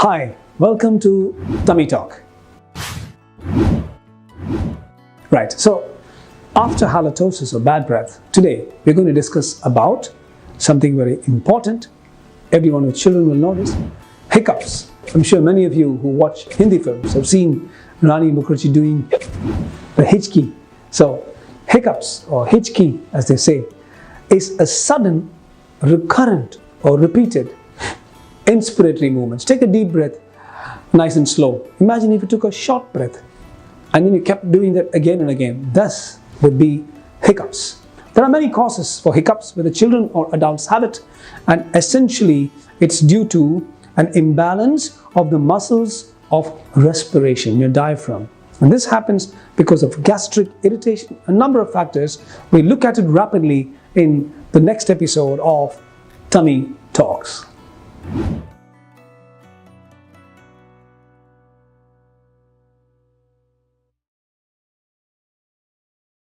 Hi, welcome to Tummy Talk. Right, so after halitosis or bad breath, today we're going to discuss about something very important. Everyone with children will know this. Hiccups. I'm sure many of you who watch Hindi films have seen Rani Mukherjee doing the Hichki. So hiccups or Hichki, as they say, is a sudden, recurrent or repeated inspiratory movements. Take a deep breath, nice and slow. Imagine if you took a short breath and then you kept doing that again and again. Thus would be hiccups. There are many causes for hiccups, whether children or adults have it, and essentially it's due to an imbalance of the muscles of respiration, your diaphragm. And this happens because of gastric irritation, a number of factors. We look at it rapidly in the next episode of Tummy Talks.